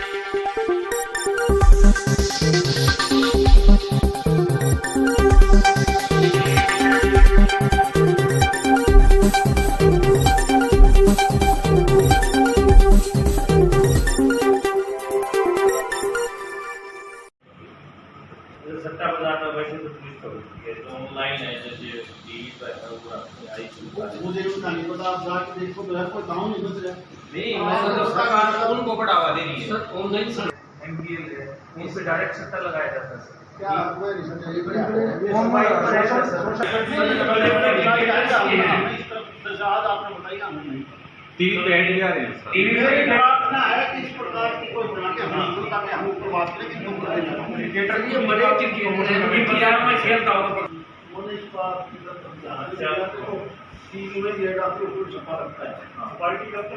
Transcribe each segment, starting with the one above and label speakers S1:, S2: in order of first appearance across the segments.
S1: सट्टा बाजार में वैसे तो पुलिस पकड़ती है, तो ऑनलाइन है जैसे टीवी पर है वो आपको आई
S2: मुझे उसका नहीं पता, आप जाके देखो तो यार कोई गाँव नहीं बच रहा।
S1: नहीं, मैं तो सरकार उनको बढ़ावा दे रही है।
S3: सर ऑनलाइन सर
S1: एमपीएल है, उस पे डायरेक्ट सट्टा लगाया जाता है सर।
S2: क्या कोई नहीं समझा ये
S1: मोबाइल पर है सर।
S2: आपने बताई ना हमें
S1: टीवी पे ऐड दिया रहे हैं सर।
S2: टीवी पे प्रार्थना है कि इस प्रकार की कोई बना के हम बोलता कि हम ऊपर बात करें कि क्यों करें
S1: क्रिकेटर ये मरे क्रिकेट बाजार में खेलता हो तो
S2: उन्नीस बार टीवी में ये डालते ऊपर छपा रखता है पार्टी का तो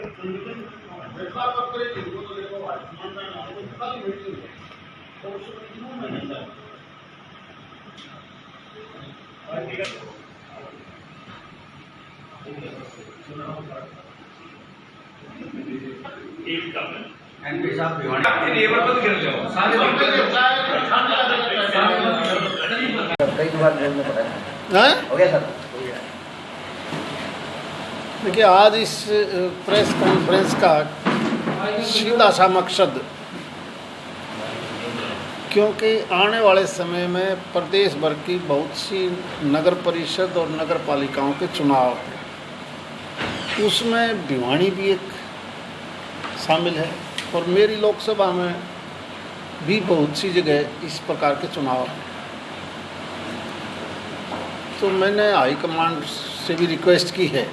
S2: देखा बात करें कि वो तो देखो आसमान में ना तो खाली मीटिंग है तो उसमें क्यों नहीं है पार्टी का एक का
S1: एमपी साहब भिवानी के लेवल पर गिर जाओ सारे
S4: कई बार में पता है हो गया सर।
S2: देखिए, आज इस प्रेस कॉन्फ्रेंस का सीधा सा मकसद, क्योंकि आने वाले समय में प्रदेश भर की बहुत सी नगर परिषद और नगर पालिकाओं के चुनाव हैं, उसमें भिवानी भी एक शामिल है और मेरी लोकसभा में भी बहुत सी जगह इस प्रकार के चुनाव हैं। तो मैंने हाईकमांड से भी रिक्वेस्ट की है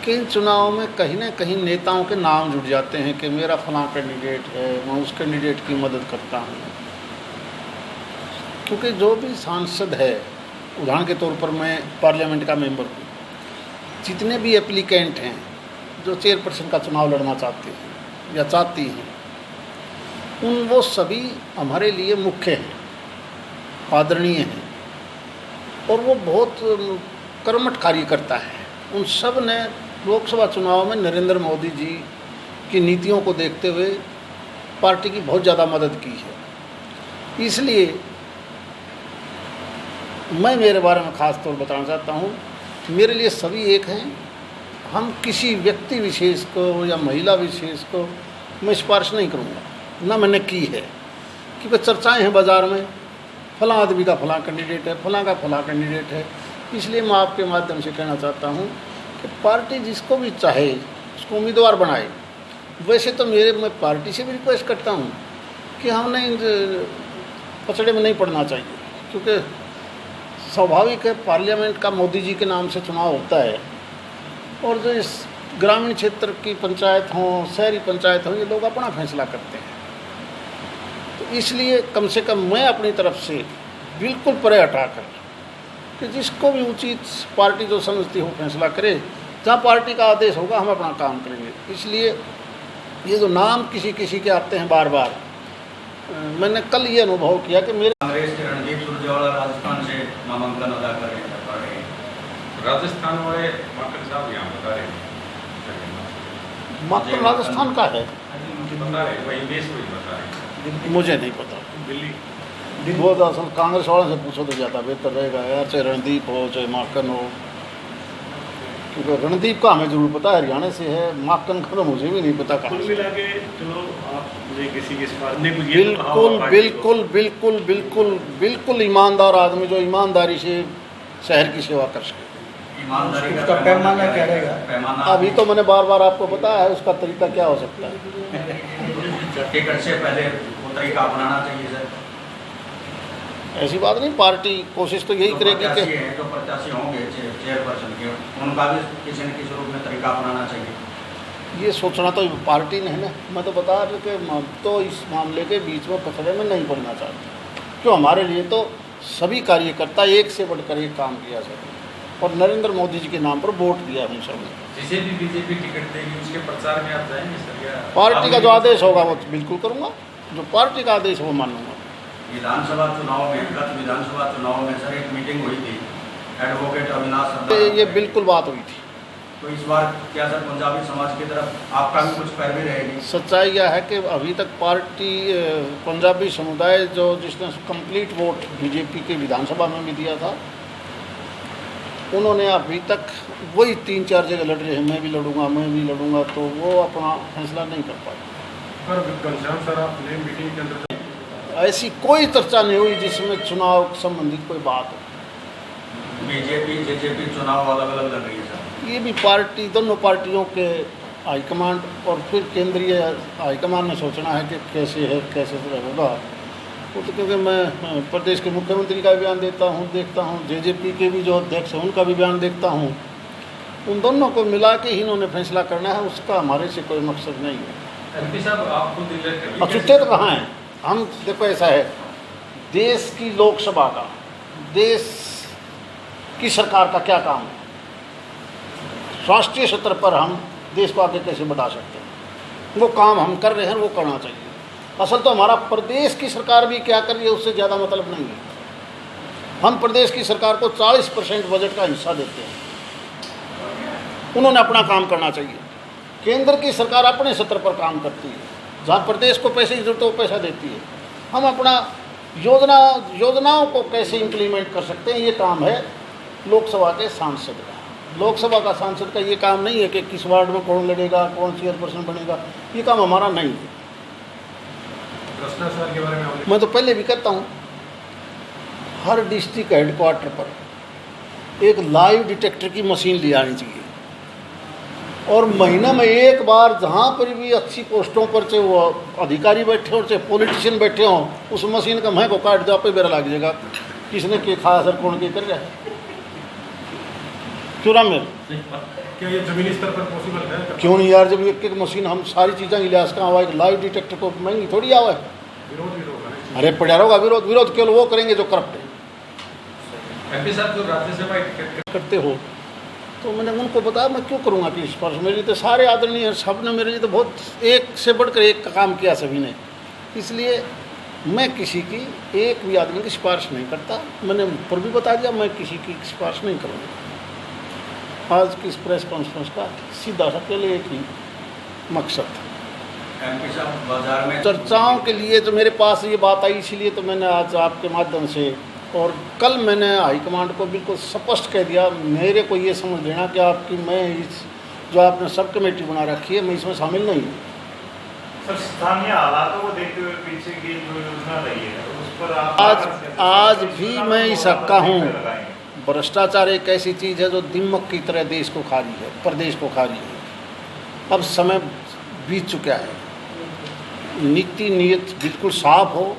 S2: कि इन चुनावों में कहीं ना कहीं नेताओं के नाम जुड़ जाते हैं कि मेरा फलां कैंडिडेट है, मैं उस कैंडिडेट की मदद करता हूँ। क्योंकि जो भी सांसद है, उदाहरण के तौर पर मैं पार्लियामेंट का मेंबर हूँ, जितने भी एप्लीकेंट हैं जो चेयरपर्सन का चुनाव लड़ना चाहते हैं या चाहती हैं, वो सभी हमारे लिए मुख्य हैं, आदरणीय हैं और वो बहुत कर्मठ कार्य करता है। उन सब ने लोकसभा चुनाव में नरेंद्र मोदी जी की नीतियों को देखते हुए पार्टी की बहुत ज़्यादा मदद की है। इसलिए मैं मेरे बारे में ख़ास तौर बताना चाहता हूँ, मेरे लिए सभी एक हैं। हम किसी व्यक्ति विशेष को या महिला विशेष को मैं सिफारिश नहीं करूँगा, ना मैंने की है, क्योंकि चर्चाएं हैं बाज़ार में, फलां आदमी का फलां कैंडिडेट है, फलां का फलां कैंडिडेट है। इसलिए मैं आपके माध्यम से कहना चाहता हूँ कि पार्टी जिसको भी चाहे उसको उम्मीदवार बनाए। वैसे तो मैं पार्टी से भी रिक्वेस्ट करता हूँ कि हमने इन पचड़े में नहीं पड़ना चाहिए, क्योंकि स्वाभाविक है पार्लियामेंट का मोदी जी के नाम से चुनाव होता है और जो इस ग्रामीण क्षेत्र की पंचायत हों, शहरी पंचायत हों, ये लोग अपना फैसला करते हैं। तो इसलिए कम से कम मैं अपनी तरफ से बिल्कुल परे हटाकर कि जिसको भी उचित पार्टी जो समझती हो फैसला करे, जहाँ पार्टी का आदेश होगा हम अपना काम करेंगे। इसलिए ये जो नाम किसी किसी के आते हैं बार बार, मैंने कल ये अनुभव किया कि मेरे
S4: कांग्रेस के रणदीप सुरजेवाला राजस्थान से नामांकन अदा कर रहे हैं।
S5: राजस्थान वाले माकन साहब यहाँ बता रहे हैं,
S2: मात्र राजस्थान का है,
S5: बता रहे वही देश को ही बता रहे हैं।
S2: मुझे नहीं पता।
S5: दिल्ली
S2: वो दरअसल कांग्रेस वालों से पूछो तो ज़्यादा बेहतर रहेगा यार, चाहे रणदीप हो चाहे माकन हो, क्योंकि रणदीप का हमें जरूर पता है, हरियाणा से है, माकन का तो मुझे भी नहीं पता कहाँ
S1: कुल
S2: से।
S1: मिला के चलो आप मुझे किसी के सिफारिश ने कुछ ये
S2: बिल्कुल बिल्कुल बिल्कुल बिल्कुल बिल्कुल ईमानदार आदमी जो ईमानदारी से शहर की सेवा कर सके।
S4: ईमानदारी
S3: उसका पैमाना क्या रहेगा?
S4: पैमाना
S2: अभी तो मैंने बार बार आपको बताया है, उसका तरीका क्या हो सकता है।
S4: टिकट से पहले वो तरीका अपनाना चाहिए सर।
S2: ऐसी बात नहीं, पार्टी कोशिश तो यही करेगी कि
S4: जो प्रत्याशी होंगे चेयरपर्सन के, उनका भी किसी न किसी रूप में तरीका अपनाना चाहिए।
S2: ये सोचना तो पार्टी ने है ना। मैं तो बता रहा कि हम तो इस मामले के बीच में पथड़े में नहीं पड़ना चाहते, क्यों हमारे लिए तो सभी कार्यकर्ता एक से बढ़कर एक काम किया सके और नरेंद्र मोदी जी के नाम पर वोट दिया हम सब ने।
S5: जिसे भी बीजेपी टिकट देगी उसके प्रचार में आप जाएंगे सर? या
S2: पार्टी का जो आदेश होगा वो बिल्कुल करूँगा, जो पार्टी का आदेश वो मानूंगा।
S4: विधानसभा चुनाव में, गत विधानसभा चुनाव में सर एक मीटिंग हुई थी, एडवोकेट अविनाश
S2: ये बिल्कुल बात हुई थी,
S4: तो इस बार क्या सर पंजाबी समाज की तरफ आपका भी कुछ पैरवी रहेगी?
S2: सच्चाई यह है कि अभी तक पार्टी पंजाबी समुदाय जो जिसने कंप्लीट वोट बीजेपी के विधानसभा में भी दिया था, उन्होंने अभी तक वही 3-4 जगह लड़ रहे हैं, मैं भी लड़ूंगा, तो वो अपना फैसला नहीं कर पाए।
S5: पर घनश्याम सर आपने मीटिंग के अंदर
S2: ऐसी कोई चर्चा नहीं हुई जिसमें चुनाव संबंधित कोई बात हो।
S4: बीजेपी जेजेपी चुनाव अलग अलग लड़ रही है सर।
S2: ये भी पार्टी, दोनों पार्टियों के हाईकमांड और फिर केंद्रीय हाईकमांड ने सोचना है कि कैसे होगा। वो तो क्योंकि मैं प्रदेश के मुख्यमंत्री का भी बयान देखता हूँ, जेजेपी के भी जो अध्यक्ष हैं उनका भी बयान देखता हूँ। उन दोनों को मिला के ही इन्होंने फैसला करना है, उसका हमारे से कोई मकसद नहीं है।
S5: एमपी साहब आपको
S2: अब छुट्टे तो कहाँ हैं हम? देखो ऐसा है, देश की लोकसभा का, देश की सरकार का क्या काम है? राष्ट्रीय स्तर पर हम देश को आगे कैसे बढ़ा सकते हैं, वो काम हम कर रहे हैं, वो करना चाहिए। असल तो हमारा प्रदेश की सरकार भी क्या कर रही है उससे ज़्यादा मतलब नहीं है। हम प्रदेश की सरकार को 40% बजट का हिस्सा देते हैं, उन्होंने अपना काम करना चाहिए। केंद्र की सरकार अपने स्तर पर काम करती है, जहाँ प्रदेश को पैसे की जरूरत है वो पैसा देती है। हम अपना योजनाओं को कैसे इम्प्लीमेंट कर सकते हैं, ये काम है लोकसभा के सांसद का। लोकसभा का सांसद का ये काम नहीं है कि किस वार्ड में कौन लड़ेगा, कौन चेयरपर्सन बनेगा, ये काम हमारा नहीं है।
S5: भ्रष्टाचार के बारे में
S2: मैं तो पहले भी कहता हूँ, हर डिस्ट्रिक्ट हेडक्वार्टर पर एक लाइव डिटेक्टर की मशीन ले आनी चाहिए, और महीना में एक बार जहाँ पर भी अच्छी पोस्टों पर चाहे वो अधिकारी बैठे हो चाहे पॉलिटिशियन बैठे हों, उस मशीन का मैं को काट दो, आप पे बेरा लग जाएगा किसने के खाया सर, कौन के कर रहा है, क्यों ना मेरे
S5: क्या ये जमीनी स्तर पर पॉसिबल है?
S2: क्यों नहीं यार? जब एक मशीन हम सारी चीज़ें की लिहाज का आवा, एक लाइव डिटेक्टर को महंगी थोड़ी आवा है।
S5: विरोध भी होगा।
S2: अरे पड़ा होगा विरोध केवल वो करेंगे जो करप्ट है।
S5: एमपी साहब जो राज्यसभा टिकट
S2: करते हो तो मैंने उनको बताया मैं क्यों करूँगा कि इस पर मेरे लिए तो सारे आदरणीय हैं, सब ने मेरे लिए तो बहुत एक से बढ़कर एक का काम किया सभी ने, इसलिए मैं किसी की एक भी आदमी की सिफारिश नहीं करता। मैंने ऊपर भी बता दिया मैं किसी की सिफारिश नहीं करूँगा। आज की इस प्रेस कॉन्फ्रेंस का सीधा सा पहले एक ही मकसद था,
S4: एमपी साहब बाजार में
S2: चर्चाओं के लिए जो मेरे पास ये बात आई, इसीलिए तो मैंने आज आपके माध्यम से, और कल मैंने हाईकमांड को बिल्कुल स्पष्ट कह दिया, मेरे को ये समझ लेना कि आपकी मैं इस जो आपने सब कमेटी बना रखी है मैं इसमें शामिल नहीं हूँ।
S1: सर स्थानीय हालातों को देखते हुए पीछे की जो योजना रही है उस पर आप
S2: आज भी मैं इस हक का हूँ। भ्रष्टाचार एक ऐसी चीज़ है जो दिमक की तरह देश को खा रही है, प्रदेश को खा रही है। अब समय बीत चुका है, नीति नियत बिल्कुल साफ हो,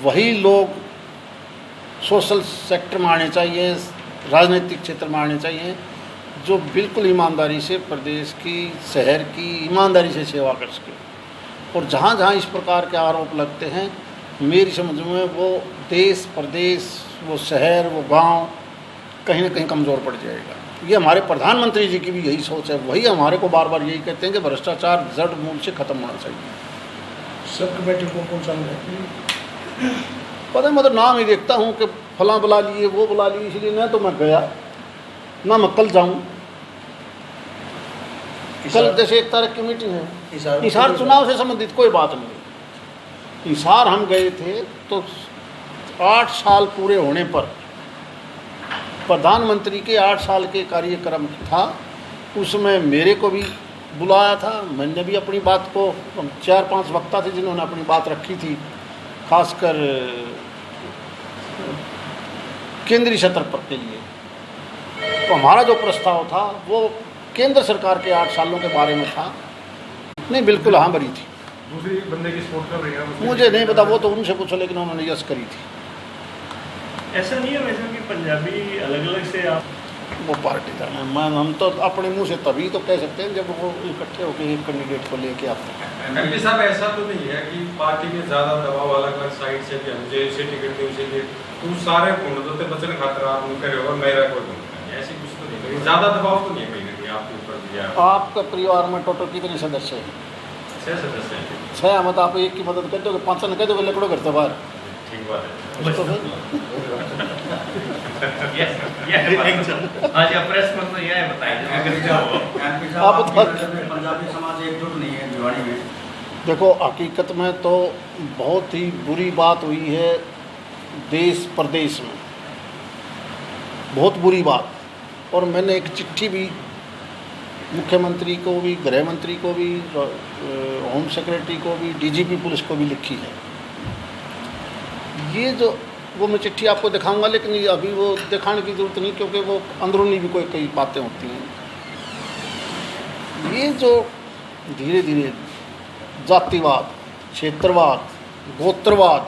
S2: वही लोग सोशल सेक्टर में आने चाहिए, राजनीतिक क्षेत्र में आने चाहिए, जो बिल्कुल ईमानदारी से प्रदेश की, शहर की ईमानदारी से सेवा कर सके। और जहाँ जहाँ इस प्रकार के आरोप लगते हैं, मेरी समझ में वो देश, प्रदेश, वो शहर, वो गांव कहीं ना कहीं कमज़ोर पड़ जाएगा। ये हमारे प्रधानमंत्री जी की भी यही सोच है, वही हमारे को बार बार यही कहते हैं कि भ्रष्टाचार जड़ मूल से ख़त्म होना चाहिए।
S3: सब कमेटी कौन सा है?
S2: पता है, मैं तो नाम ही देखता हूँ कि फलां बुला लिए, वो बुला लिए, इसलिए न तो मैं गया ना मैं कल जाऊँ। कल जैसे 1 तारीख की मीटिंग है, हिसार चुनाव से संबंधित कोई बात नहीं। हिसार हम गए थे तो 8 साल पूरे होने पर प्रधानमंत्री के 8 साल के कार्यक्रम था, उसमें मेरे को भी बुलाया था। मैंने भी अपनी बात को, 4-5 वक्ता थे जिन्होंने अपनी बात रखी थी, खासकर केंद्रीय सत्र पर के लिए। तो हमारा जो प्रस्ताव था वो केंद्र सरकार के 8 सालों के बारे में था। नहीं, बिल्कुल हाँ भरी थी।
S5: दूसरी बंदे की सपोर्ट कर रही है,
S2: मुझे नहीं पता, वो तो उनसे पूछो, लेकिन उन्होंने यस करी थी।
S1: ऐसा नहीं है वैसे कि पंजाबी अलग अलग से आप
S2: वो पार्टी का है, हम तो अपने मुंह से तभी तो कह सकते हैं जब वो इकट्ठे होकर एक कैंडिडेट को लेके आते हैं।
S5: एमपी साहब ऐसा तो नहीं है कि पार्टी में ज़्यादा दबाव अलग अलग साइड से कि मुझे इसे टिकट दे उसे दे, तो सारे ढूंढते बचने खातर आप करे और मेरा कोई ढूंढता नहीं, ऐसी कुछ तो नहीं। ज़्यादा दबाव तो नहीं है कहीं ना कहीं आपके ऊपर दिया।
S2: आपका परिवार में टोटल कितने सदस्य हैं?
S5: 6 सदस्य हैं।
S2: 6, मत आप एक की मदद कर दोगे, 5 कह दोगे, लकड़ो घर से बाहर।
S5: ठीक बात है।
S2: तो
S1: हाँ जी, प्रेस में तो यह बताइए
S4: एमपी
S2: आप
S4: साहब
S2: बता-
S4: पंजाबी समाज एकजुट नहीं है भिवाड़ी में।
S2: देखो, हकीकत में तो बहुत ही बुरी बात हुई है देश प्रदेश में, बहुत बुरी बात। और मैंने एक चिट्ठी भी मुख्यमंत्री को भी, गृह मंत्री को भी, होम सेक्रेटरी को भी, डीजीपी पुलिस को भी लिखी है। ये जो वो मैं चिट्ठी आपको दिखाऊंगा, लेकिन ये अभी वो दिखाने की ज़रूरत नहीं, क्योंकि वो अंदरूनी भी कोई कई बातें होती हैं। ये जो धीरे धीरे जातिवाद, क्षेत्रवाद, गोत्रवाद,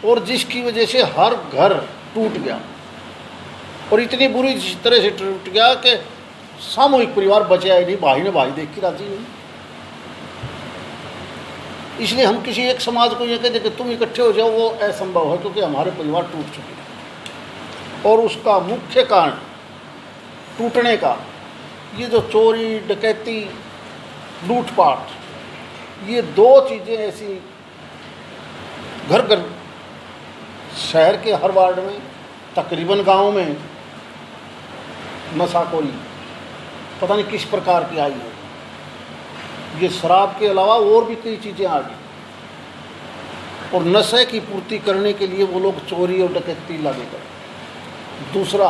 S2: और जिसकी वजह से हर घर टूट गया, और इतनी बुरी तरह से टूट गया कि सामूहिक परिवार बचा ही नहीं, भाई ने भाई देख के राजी नहीं। इसलिए हम किसी एक समाज को ये कहते कि तुम इकट्ठे हो जाओ, वो असंभव है, क्योंकि हमारे परिवार टूट चुके हैं। और उसका मुख्य कारण टूटने का ये जो चोरी, डकैती, लूटपाट, ये दो चीज़ें ऐसी घर घर, शहर के हर वार्ड में, तकरीबन गांव में नशाखोरी पता नहीं किस प्रकार की आई है। ये शराब के अलावा और भी कई चीज़ें आ गई, और नशे की पूर्ति करने के लिए वो लोग चोरी और डकैती लागे कर। दूसरा,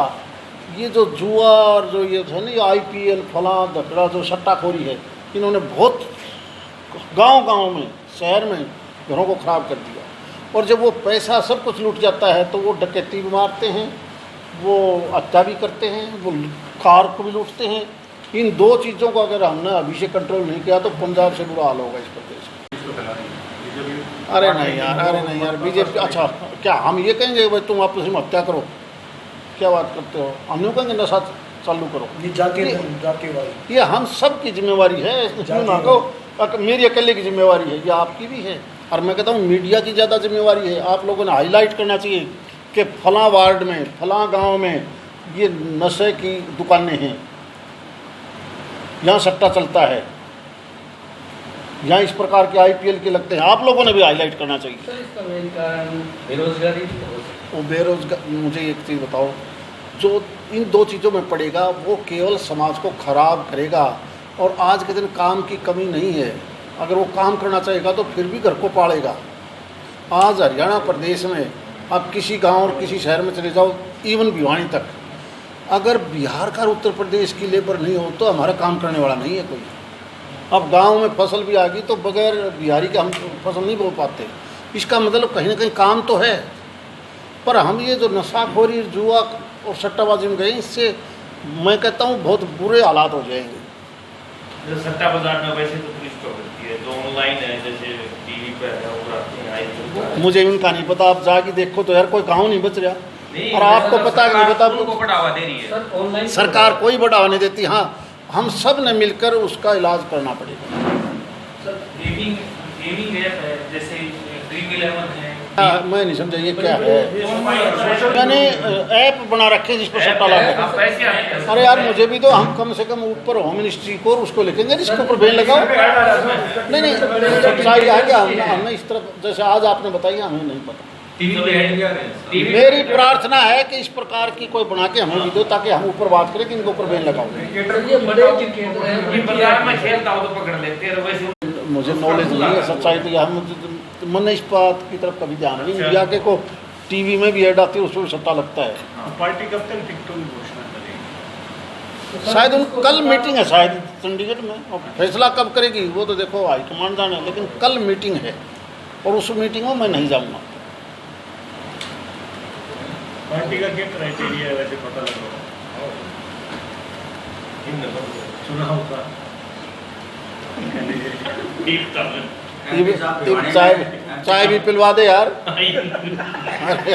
S2: ये जो जुआ और जो ये है ना, आईपीएल फला धकड़ा, जो सट्टाखोरी है, इन्होंने बहुत गांव-गांव में, शहर में घरों को ख़राब कर दिया। और जब वो पैसा सब कुछ लूट जाता है तो वो डकैती भी मारते हैं, वो हत्या भी करते हैं, वो कार को भी लूटते हैं। इन दो चीज़ों को अगर हमने अभी से कंट्रोल नहीं किया तो पंजाब से बुरा हाल होगा इस प्रदेश में। अरे नहीं यार, बीजेपी, अच्छा क्या हम ये कहेंगे भाई तुम आपस में हत्या करो? क्या बात करते हो? हम नहीं कहेंगे नशा चालू करो।
S3: जातिवाद
S2: ये हम सब की जिम्मेवारी है, इसमें ना कहो मेरी अकेले की जिम्मेवारी है, ये आपकी भी है। और मैं कहता हूँ मीडिया की ज़्यादा जिम्मेवारी है। आप लोगों ने हाईलाइट करना चाहिए कि फलां वार्ड में, फलां गांव में ये नशे की दुकानें हैं, यहाँ सट्टा चलता है, यहाँ इस प्रकार के आईपीएल के लगते हैं। आप लोगों ने भी हाईलाइट करना चाहिए।
S6: सर, इसका मेन कारण बेरोजगारी भी हो सकती है।
S2: वो बेरोजगार, मुझे एक चीज़ बताओ, जो इन दो चीज़ों में पड़ेगा वो केवल समाज को खराब करेगा। और आज के दिन काम की कमी नहीं है, अगर वो काम करना चाहेगा तो फिर भी घर को पालेगा। आज हरियाणा प्रदेश में आप किसी गांव और किसी शहर में चले जाओ, इवन भिवानी तक, अगर बिहार का उत्तर प्रदेश की लेबर नहीं हो तो हमारा काम करने वाला नहीं है कोई। अब गांव में फसल भी आ गई तो बगैर बिहारी के हम फसल नहीं बो पाते। इसका मतलब कहीं ना कहीं काम तो है, पर हम ये जो नशाखोरी, जुआ और सट्टाबाजी में गए, इससे मैं कहता हूँ बहुत बुरे हालात हो जाएंगे।
S1: जो सट्टा बाजार में वैसे तो पुलिस तो करती है, जो ऑनलाइन है जैसे टीवी पे है और आते हैं,
S2: मुझे इनका नहीं पता, आप जाके देखो तो यार कोई गाँव नहीं बच रहा।
S1: नहीं,
S2: और आपको पता कि नहीं पता,
S1: उनको बढ़ावा दे रही है
S6: सर, ऑनलाइन
S2: सरकार कोई बढ़ावा नहीं देती। हाँ, हम सब ने मिलकर उसका इलाज करना पड़ेगा।
S6: सर,
S1: गेमिंग ऐप है जैसे ड्रीम 11 है।
S2: मैं नहीं समझा ये क्या है। मैंने ऐप बना रखे जिस पर सट्टा लगा।
S1: आप पैसे आते हैं।
S2: अरे यार मुझे भी दो, हम कम से कम ऊपर होम मिनिस्ट्री को उसको लिखेंगे जिसके ऊपर बैन लगाओ। नहीं, सच्चाई है कि हमने इस तरह, जैसे आज आपने बताई, हमें नहीं पता।
S5: टीवी पे ऐड क्या रहे हैं?
S2: मेरी प्रार्थना है कि इस प्रकार की कोई बना के हमें भी दो, ताकि हम ऊपर बात करें कि इनके ऊपर बैन लगाओ।
S6: सर, ये बड़े क्रिकेटर हैं,
S1: ये बाजार में खेलता हो तो पकड़ लेते हैं, वैसे
S2: मुझे नॉलेज नहीं है सच्चाई तो, हम मन इस बात की तरफ कभी ध्यान नहीं। मीडिया के को टीवी में भी ऐड आती है, उसमें भी सट्टा लगता है।
S1: पार्टी कब तक टिकटों की घोषणा करेगी?
S2: शायद उन कल मीटिंग है शायद चंडीगढ़ में, और फैसला कब करेगी वो तो देखो हाईकमान जाने, लेकिन कल मीटिंग है और उस मीटिंग में मैं नहीं जाऊँगा।
S1: पार्टी का क्या क्राइटेरिया है वैसे पता लगा? चुनाव का
S2: चाय भी पिलवा दे यार। अरे